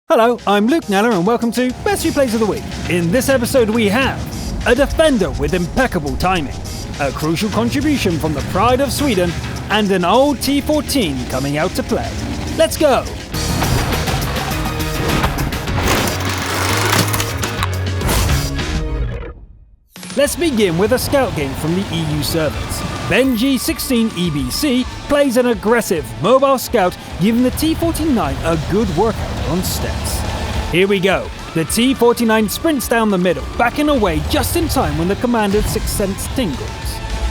Hello, I'm Luke Neller and welcome to Best Replays of the Week. In this episode we have a defender with impeccable timing, a crucial contribution from the pride of Sweden, and an old T14 coming out to play. Let's go! Let's begin with a scout game from the EU servers. Benji 16 EBC plays an aggressive, mobile scout, giving the T49 a good workout on steps. Here we go. The T49 sprints down the middle, backing away just in time when the commander's sixth sense tingles.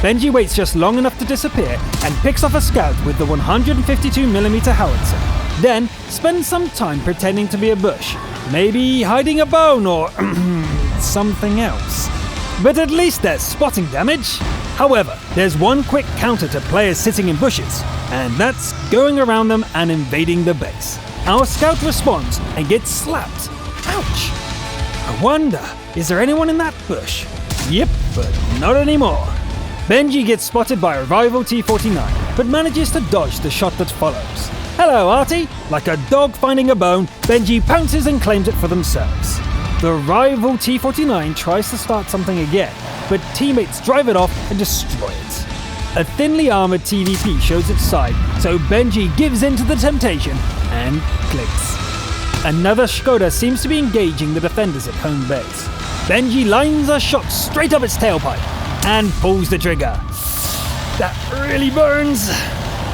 Benji waits just long enough to disappear and picks off a scout with the 152mm howitzer. Then spends some time pretending to be a bush, maybe hiding a bone or something else. But at least there's spotting damage. However, there's one quick counter to players sitting in bushes, and that's going around them and invading the base. Our scout responds and gets slapped. Ouch! I wonder, is there anyone in that bush? Yep, but not anymore. Benji gets spotted by a rival T49, but manages to dodge the shot that follows. Hello, Artie! Like a dog finding a bone, Benji pounces and claims it for themselves. The rival T49 tries to start something again, but teammates drive it off and destroy it. A thinly armored TVP shows its side, so Benji gives in to the temptation and clicks. Another Skoda seems to be engaging the defenders at home base. Benji lines a shot straight up its tailpipe and pulls the trigger. That really burns.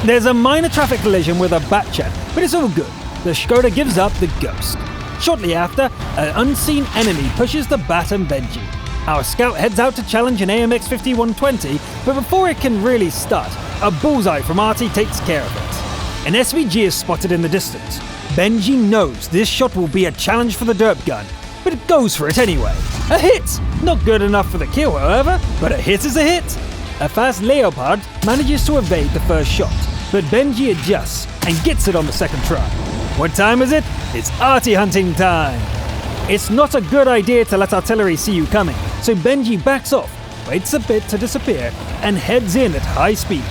There's a minor traffic collision with a Batchat, but it's all good. The Skoda gives up the ghost. Shortly after, an unseen enemy pushes the Bat and Benji. Our scout heads out to challenge an AMX 5120, but before it can really start, a bullseye from Artie takes care of it. An SVG is spotted in the distance. Benji knows this shot will be a challenge for the derp gun, but it goes for it anyway. A hit! Not good enough for the kill, however, but a hit is a hit. A fast Leopard manages to evade the first shot, but Benji adjusts and gets it on the second try. What time is it? It's Artie hunting time! It's not a good idea to let artillery see you coming, so Benji backs off, waits a bit to disappear, and heads in at high speed.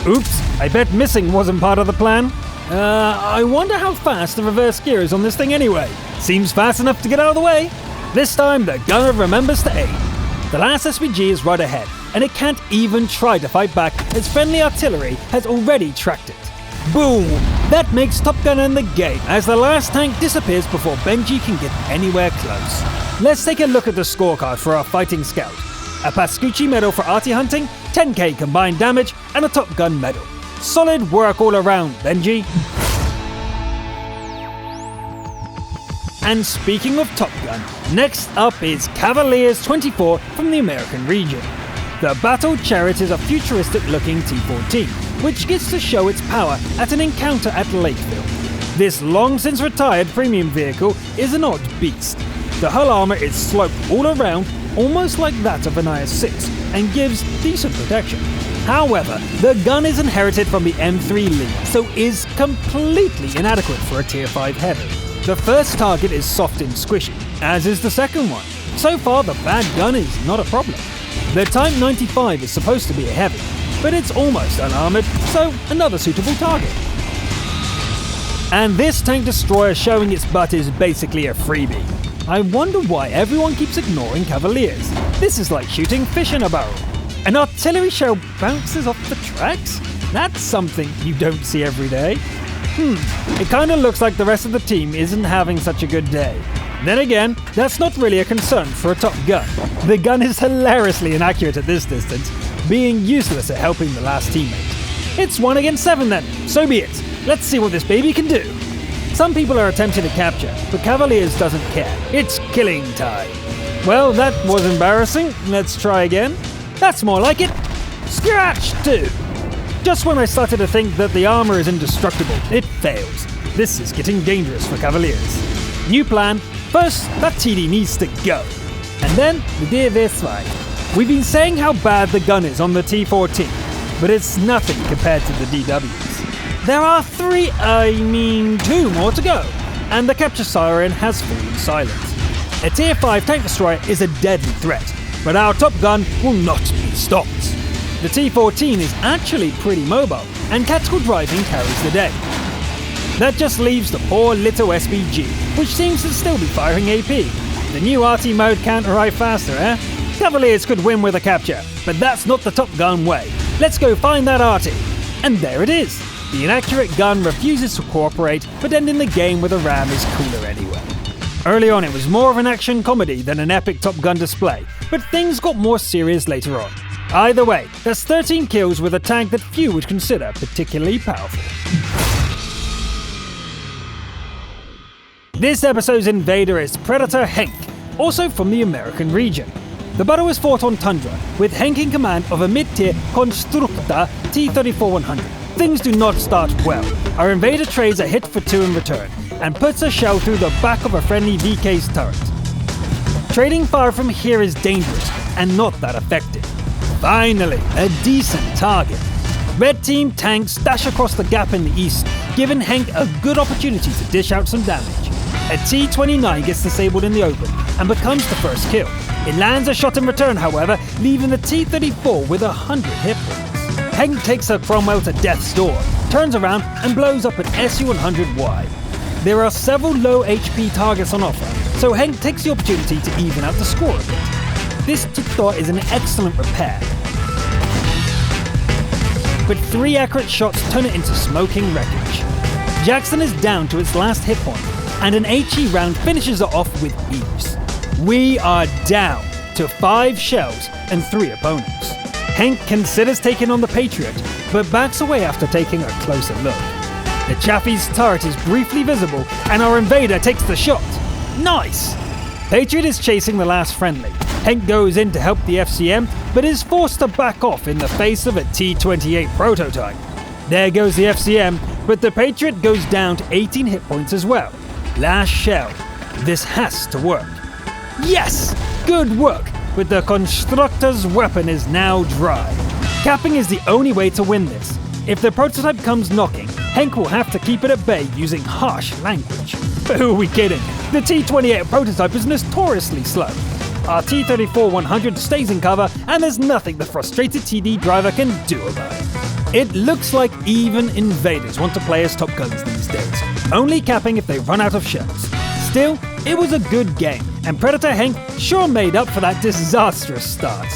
Oops, I bet missing wasn't part of the plan. I wonder how fast the reverse gear is on this thing anyway. Seems fast enough to get out of the way. This time the gunner remembers to aim. The last SVG is right ahead, and it can't even try to fight back as friendly artillery has already tracked it. Boom! That makes Top Gun end the game as the last tank disappears before Benji can get anywhere close. Let's take a look at the scorecard for our fighting scout. A Pascucci medal for Artie hunting, 10k combined damage, and a Top Gun medal. Solid work all around, Benji. And speaking of Top Gun, next up is Cavaliers 24 from the American region. The Battle Chariot is a futuristic-looking T-14, which gets to show its power at an encounter at Lakeville. This long-since-retired premium vehicle is an odd beast. The hull armor is sloped all around, almost like that of an IS-6, and gives decent protection. However, the gun is inherited from the M3 Lee, so is completely inadequate for a Tier 5 heavy. The first target is soft and squishy, as is the second one. So far, the bad gun is not a problem. The Type 95 is supposed to be a heavy, but it's almost unarmored, so another suitable target. And this tank destroyer showing its butt is basically a freebie. I wonder why everyone keeps ignoring Cavaliers. This is like shooting fish in a barrel. An artillery shell bounces off the tracks? That's something you don't see every day. It kinda looks like the rest of the team isn't having such a good day. Then again, that's not really a concern for a Top Gun. The gun is hilariously inaccurate at this distance, being useless at helping the last teammate. It's 1 against 7 then, so be it. Let's see what this baby can do. Some people are attempting to capture, but Cavaliers doesn't care. It's killing time. Well, that was embarrassing. Let's try again. That's more like it. Scratch 2. Just when I started to think that the armor is indestructible, it fails. This is getting dangerous for Cavaliers. New plan. First, that TD needs to go. And then, we do this way. We've been saying how bad the gun is on the T14, but it's nothing compared to the DWs. There are 2 more to go, and the capture siren has fallen silent. A Tier 5 tank destroyer is a deadly threat, but our Top Gun will not be stopped. The T14 is actually pretty mobile, and tactical driving carries the day. That just leaves the poor little SBG, which seems to still be firing AP. The new RT mode can't arrive faster, eh? Cavaliers could win with a capture, but that's not the Top Gun way. Let's go find that RT. And there it is. The inaccurate gun refuses to cooperate, but ending the game with a ram is cooler anyway. Early on it was more of an action comedy than an epic Top Gun display, but things got more serious later on. Either way, that's 13 kills with a tank that few would consider particularly powerful. This episode's invader is Predator Henk, also from the American region. The battle was fought on Tundra, with Henk in command of a mid-tier Constructa T-34-100. Things do not start well. Our invader trades a hit for 2 in return, and puts a shell through the back of a friendly VK's turret. Trading fire from here is dangerous, and not that effective. Finally, a decent target. Red team tanks dash across the gap in the east, giving Henk a good opportunity to dish out some damage. A T-29 gets disabled in the open, and becomes the first kill. It lands a shot in return, however, leaving the T-34 with 100 hit points. Henk takes a Cromwell to death's door, turns around and blows up an Su-100Y. There are several low HP targets on offer, so Henk takes the opportunity to even out the score a bit. This T-34 is an excellent repair, but 3 accurate shots turn it into smoking wreckage. Jackson is down to its last hit point, and an HE round finishes it off with ease. We are down to 5 shells and 3 opponents. Henk considers taking on the Patriot, but backs away after taking a closer look. The Chaffee's turret is briefly visible, and our invader takes the shot. Nice! Patriot is chasing the last friendly. Henk goes in to help the FCM, but is forced to back off in the face of a T-28 prototype. There goes the FCM, but the Patriot goes down to 18 hit points as well. Last shell. This has to work. Yes! Good work, but the Constructor's weapon is now dry. Capping is the only way to win this. If the prototype comes knocking, Henk will have to keep it at bay using harsh language. But who are we kidding? The T-28 prototype is notoriously slow. Our T-34-100 stays in cover, and there's nothing the frustrated TD driver can do about it. It looks like even invaders want to play as Top Guns these days, only capping if they run out of shells. Still, it was a good game, and Predator Henk sure made up for that disastrous start.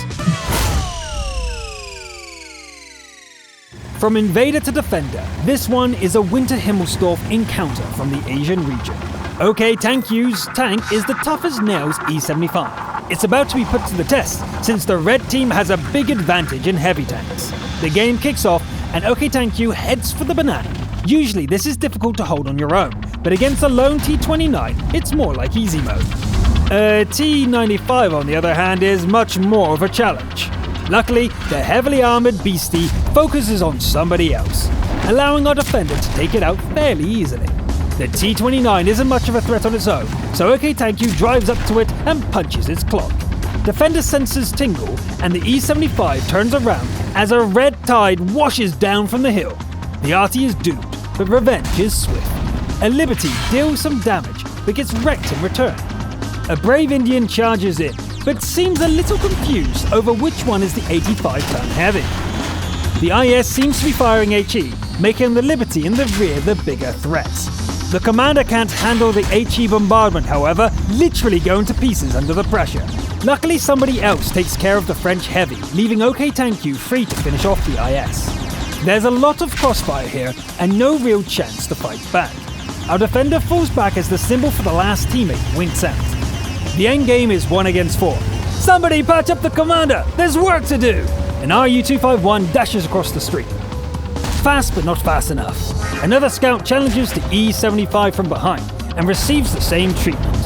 From Invader to Defender, this one is a Winter Himmelsdorf encounter from the Asian region. OK Tank U's tank is the tough as nails E75. It's about to be put to the test, since the red team has a big advantage in heavy tanks. The game kicks off, and OK Tank U heads for the banana. Usually this is difficult to hold on your own, but against a lone T-29, it's more like easy mode. A T-95 on the other hand is much more of a challenge. Luckily, the heavily armoured beastie focuses on somebody else, allowing our defender to take it out fairly easily. The T-29 isn't much of a threat on its own, so OK Tank U drives up to it and punches its clock. Defender senses tingle, and the E-75 turns around as a red tide washes down from the hill. The RT is doomed, but revenge is swift. A Liberty deals some damage, but gets wrecked in return. A brave Indian charges in, but seems a little confused over which one is the 85-ton heavy. The IS seems to be firing HE, making the Liberty in the rear the bigger threats. The commander can't handle the HE bombardment, however, literally going to pieces under the pressure. Luckily, somebody else takes care of the French heavy, leaving OK Tank U free to finish off the IS. There's a lot of crossfire here, and no real chance to fight back. Our defender falls back as the symbol for the last teammate winks out. The endgame is 1 against 4. Somebody patch up the commander! There's work to do! An RU-251 dashes across the street. Fast but not fast enough. Another scout challenges the E-75 from behind and receives the same treatment.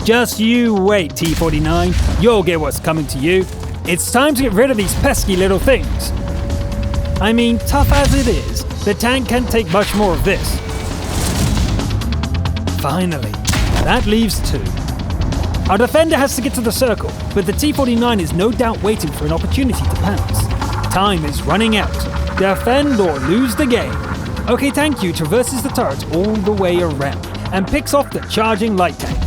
Just you wait, T-49. You'll get what's coming to you. It's time to get rid of these pesky little things. I mean, tough as it is, the tank can't take much more of this. Finally, that leaves 2. Our defender has to get to the circle, but the T-49 is no doubt waiting for an opportunity to pounce. Time is running out. Defend or lose the game. OK Tank U traverses the turret all the way around and picks off the charging light tank.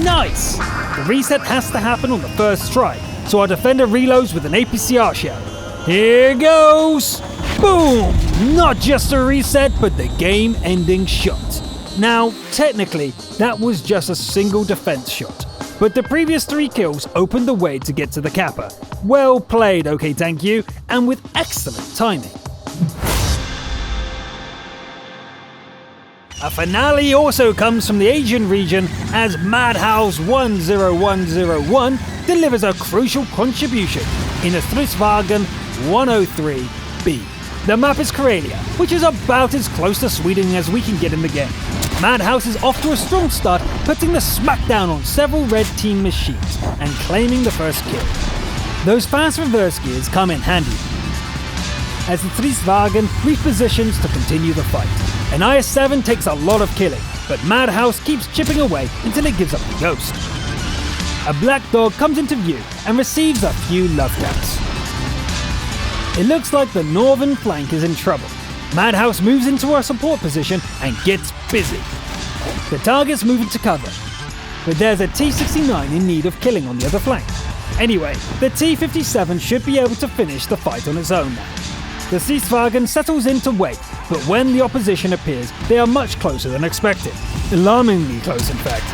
Nice! The reset has to happen on the first try, so our defender reloads with an APCR shell. Here goes! Boom! Not just a reset, but the game-ending shot. Now, technically, that was just a single defense shot, but the previous 3 kills opened the way to get to the capper. Well played, OK thank you, and with excellent timing. A finale also comes from the Asian region as Madhouse 10101 delivers a crucial contribution in a Strv 103B. The map is Karelia, which is about as close to Sweden as we can get in the game. Madhouse is off to a strong start, putting the smackdown on several red team machines and claiming the first kill. Those fast reverse gears come in handy as the Strv repositions to continue the fight. An IS-7 takes a lot of killing, but Madhouse keeps chipping away until it gives up the ghost. A black dog comes into view and receives a few love taps. It looks like the northern flank is in trouble. Madhouse moves into a support position and gets busy. The targets move into cover, but there's a T-69 in need of killing on the other flank. Anyway, the T-57 should be able to finish the fight on its own now. The Strv settles in to wait, but when the opposition appears, they are much closer than expected. Alarmingly close, in fact.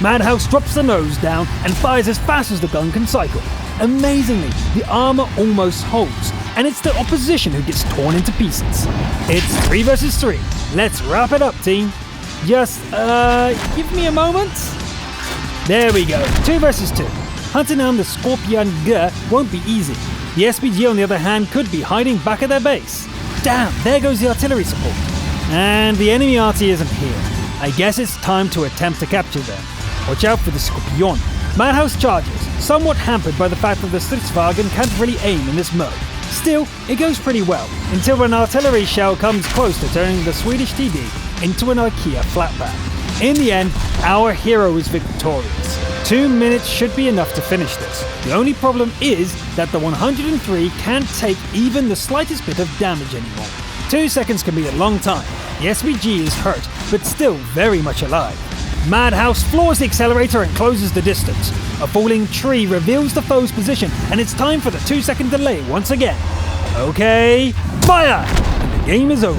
Madhouse drops the nose down and fires as fast as the gun can cycle. Amazingly, the armor almost holds, and it's the opposition who gets torn into pieces. It's 3 versus 3. Let's wrap it up, team. Just, give me a moment. There we go, 2 versus 2. Hunting down the Scorpion G won't be easy. The SPG, on the other hand, could be hiding back at their base. Damn, there goes the artillery support. And the enemy RT isn't here. I guess it's time to attempt to capture them. Watch out for the Scorpion. Madhouse charges, somewhat hampered by the fact that the Strv can't really aim in this mode. Still, it goes pretty well, until an artillery shell comes close to turning the Swedish TD into an IKEA flatback. In the end, our hero is victorious. 2 minutes should be enough to finish this. The only problem is that the 103 can't take even the slightest bit of damage anymore. 2 seconds can be a long time. The SPG is hurt, but still very much alive. Madhouse floors the accelerator and closes the distance. A falling tree reveals the foe's position, and it's time for the 2-second delay once again. Okay, fire! And the game is over.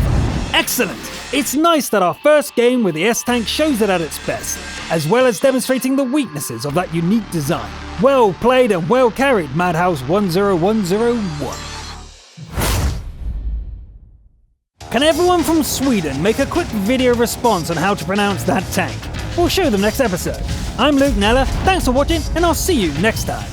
Excellent! It's nice that our first game with the S-Tank shows it at its best, as well as demonstrating the weaknesses of that unique design. Well played and well carried, Madhouse 10101. Can everyone from Sweden make a quick video response on how to pronounce that tank? We'll show them next episode. I'm Luke Nella, thanks for watching, and I'll see you next time.